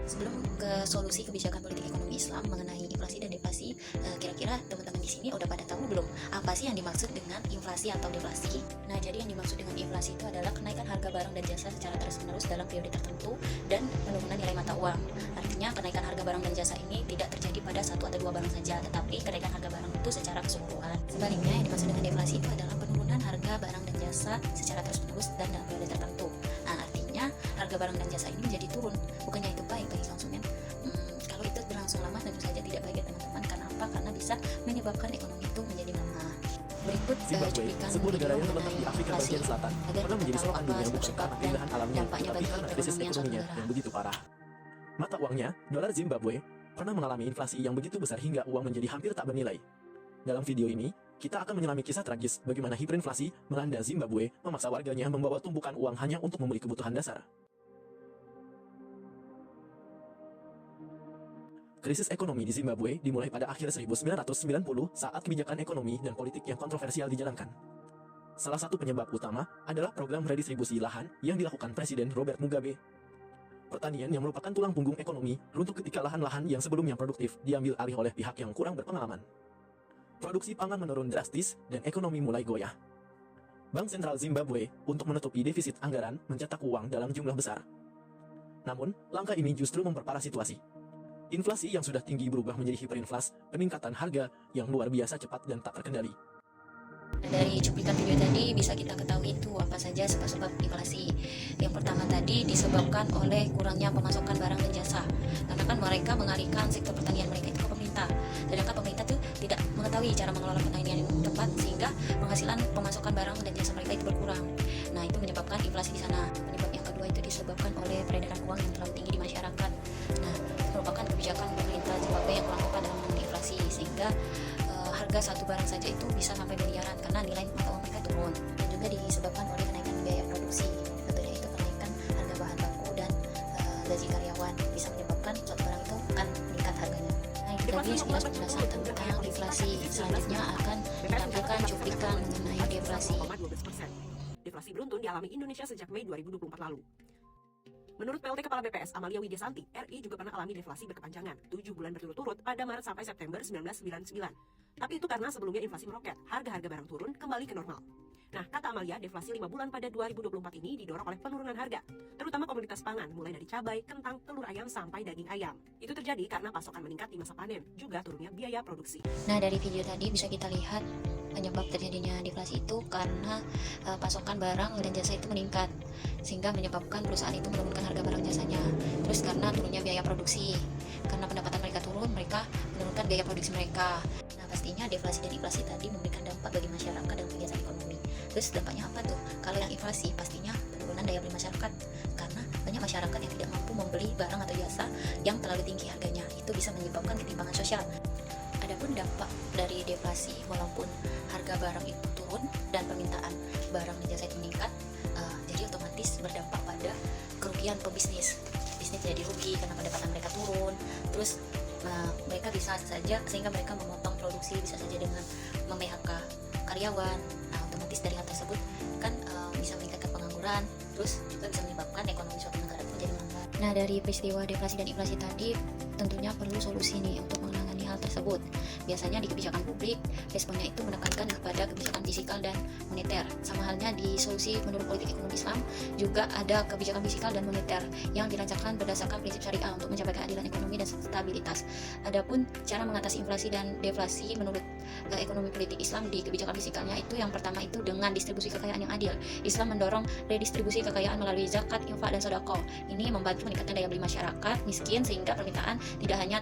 Sebelum ke solusi kebijakan politik ekonomi Islam mengenai inflasi dan deflasi, kira-kira teman-teman di sini udah pada tahu belum apa sih yang dimaksud dengan inflasi atau deflasi? Nah, jadi yang dimaksud dengan inflasi itu adalah kenaikan harga barang dan jasa secara terus-menerus dalam periode tertentu dan penurunan nilai mata uang. Artinya kenaikan harga barang dan jasa ini tidak terjadi pada satu atau dua barang saja, tetapi kenaikan harga barang itu secara keseluruhan. Sebaliknya, yang dimaksud dengan deflasi itu adalah penurunan harga barang dan jasa secara terus-menerus dan dalam periode tertentu. Nah, artinya harga barang dan jasa ini menjadi turun. Bukannya itu baik bagi konsumen? Kalau itu berlangsung lama tentu saja tidak baik ya teman-teman. Karena apa? Karena bisa menyebabkan ekonomi itu menjadi lemah. Berikut Zimbabwe, sebuah negara yang terletak di Afrika bagian selatan, pernah menjadi sorotan dunia bukan karena keindahan alamnya, tetapi karena krisis ekonominya yang begitu parah. Mata uangnya, dolar Zimbabwe, pernah mengalami inflasi yang begitu besar hingga uang menjadi hampir tak bernilai. Dalam video ini, kita akan menyelami kisah tragis bagaimana hiperinflasi melanda Zimbabwe, memaksa warganya membawa tumpukan uang hanya untuk membeli kebutuhan dasar. Krisis ekonomi di Zimbabwe dimulai pada akhir 1990 saat kebijakan ekonomi dan politik yang kontroversial dijalankan. Salah satu penyebab utama adalah program redistribusi lahan yang dilakukan Presiden Robert Mugabe. Pertanian yang merupakan tulang punggung ekonomi runtuh ketika lahan-lahan yang sebelumnya produktif diambil alih oleh pihak yang kurang berpengalaman. Produksi pangan menurun drastis dan ekonomi mulai goyah. Bank Sentral Zimbabwe untuk menutupi defisit anggaran mencetak uang dalam jumlah besar. Namun, langkah ini justru memperparah situasi. Inflasi yang sudah tinggi berubah menjadi hiperinflasi, peningkatan harga yang luar biasa cepat dan tak terkendali. Dari cuplikan video tadi bisa kita ketahui itu apa saja sebab-sebab inflasi. Yang pertama tadi disebabkan oleh kurangnya pemasukan barang dan jasa. Karena kan mereka mengalihkan sektor pertanian mereka itu ke pemerintah. Sedangkan pemerintah itu tidak mengetahui cara mengelola pertanian yang tepat sehingga penghasilan pemasukan barang dan jasa mereka itu berkurang. Nah, itu menyebabkan inflasi di sana. Penyebab yang kedua itu disebabkan oleh peredaran uang yang terlalu tinggi di masyarakat. Nah, merupakan kebijakan pemerintah Zimbabwe yang kurang tepat dalam menangani inflasi sehingga harga satu barang saja itu bisa sampai miliaran karena nilai mata uang mereka turun. Dan juga disebabkan oleh kenaikan biaya produksi, tentunya itu kenaikan harga bahan baku dan gaji karyawan bisa menyebabkan suatu barang itu akan meningkat harganya. Nah, itu tadi sekilas penjelasan tentang inflasi. Selanjutnya akan ditampilkan cuplikan mengenai deflasi. Deflasi beruntun dialami Indonesia sejak Mei 2024 lalu. Menurut PLT Kepala BPS Amalia Widiasanti, RI juga pernah alami deflasi berkepanjangan 7 bulan berturut-turut pada Maret sampai September 1999. Tapi itu karena sebelumnya inflasi meroket, harga-harga barang turun kembali ke normal. Nah, kata Amalia, deflasi 5 bulan pada 2024 ini didorong oleh penurunan harga, terutama komoditas pangan, mulai dari cabai, kentang, telur ayam, sampai daging ayam. Itu terjadi karena pasokan meningkat di masa panen, juga turunnya biaya produksi. Nah, dari video tadi bisa kita lihat penyebab terjadinya deflasi itu karena pasokan barang dan jasa itu meningkat, sehingga menyebabkan perusahaan itu menurunkan harga barang jasanya. Terus karena turunnya biaya produksi, karena pendapatan mereka turun, mereka menurunkan biaya produksi mereka. Nah, pastinya deflasi dan inflasi tadi memberikan dampak bagi masyarakat dalam kegiatan ekonomi. Terus dampaknya apa tuh? Kalau yang inflasi pastinya penurunan daya beli masyarakat, karena banyak masyarakat yang tidak mampu membeli barang atau jasa yang terlalu tinggi harganya. Itu bisa menyebabkan ketimpangan sosial. Adapun dampak dari deflasi, walaupun harga barang itu turun dan permintaan barang dan jasa itu meningkat, jadi otomatis berdampak pada kerugian pebisnis. Bisnis jadi rugi karena pendapatan mereka turun. Terus mereka bisa saja, sehingga mereka memotong produksi, bisa saja dengan mem-PHK karyawan. Nah, otomatis dari hal tersebut kan bisa meningkatkan pengangguran, terus juga bisa menyebabkan ekonomi suatu negara itu menjadi melambat. Nah, dari peristiwa deflasi dan inflasi tadi tentunya perlu solusi nih untuk menangani hal tersebut. Biasanya di kebijakan publik, responnya itu menekankan kepada kebijakan fiskal dan moneter. Sama halnya di solusi menurut politik ekonomi Islam, juga ada kebijakan fiskal dan moneter yang dirancangkan berdasarkan prinsip syariah untuk mencapai keadilan ekonomi dan stabilitas. Adapun cara mengatasi inflasi dan deflasi menurut ekonomi politik Islam di kebijakan fiskalnya itu yang pertama itu dengan distribusi kekayaan yang adil. Islam mendorong redistribusi kekayaan melalui zakat, infak, dan sedekah. Ini membantu meningkatkan daya beli masyarakat miskin sehingga permintaan tidak hanya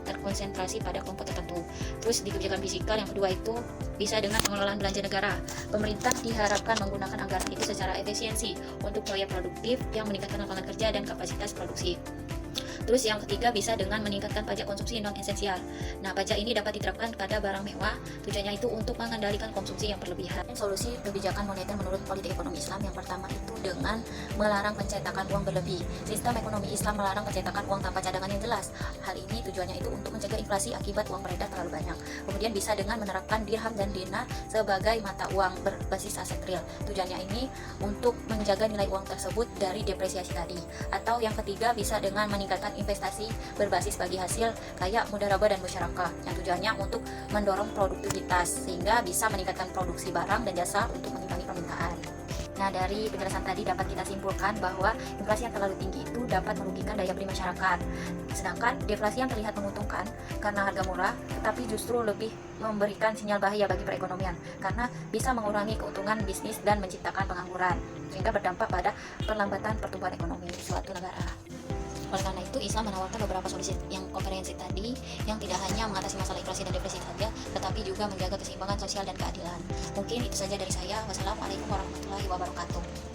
terkonsentrasi pada kelompok tertentu. Terus di kebijakan fiskal yang kedua itu bisa dengan pengelolaan belanja negara. Pemerintah diharapkan menggunakan anggaran itu secara efisiensi untuk proyek produktif yang meningkatkan lapangan kerja dan kapasitas produksi. Terus yang ketiga bisa dengan meningkatkan pajak konsumsi non esensial. Nah, pajak ini dapat diterapkan pada barang mewah, tujuannya itu untuk mengendalikan konsumsi yang berlebihan. Solusi kebijakan moneter menurut politik ekonomi Islam yang pertama itu dengan melarang pencetakan uang berlebih. Sistem ekonomi Islam melarang pencetakan uang tanpa cadangan yang jelas. Hal ini tujuannya itu untuk mencegah inflasi akibat uang beredar terlalu banyak. Kemudian bisa dengan menerapkan dirham dan dinar sebagai mata uang berbasis aset real. Tujuannya ini untuk menjaga nilai uang tersebut dari depresiasi tadi. Atau yang ketiga bisa dengan meningkatkan investasi berbasis bagi hasil kayak mudharabah dan musyarakah yang tujuannya untuk mendorong produktivitas sehingga bisa meningkatkan produksi barang dan jasa untuk mengimbangi permintaan. Nah, dari penjelasan tadi dapat kita simpulkan bahwa inflasi yang terlalu tinggi itu dapat merugikan daya beli masyarakat. Sedangkan deflasi yang terlihat menguntungkan karena harga murah, tetapi justru lebih memberikan sinyal bahaya bagi perekonomian karena bisa mengurangi keuntungan bisnis dan menciptakan pengangguran, sehingga berdampak pada perlambatan pertumbuhan ekonomi suatu negara. Oleh karena itu, Islam menawarkan beberapa solusi yang komprehensif tadi, yang tidak hanya mengatasi masalah inflasi dan depresi saja, tetapi juga menjaga keseimbangan sosial dan keadilan. Mungkin itu saja dari saya. Wassalamualaikum warahmatullahi wabarakatuh.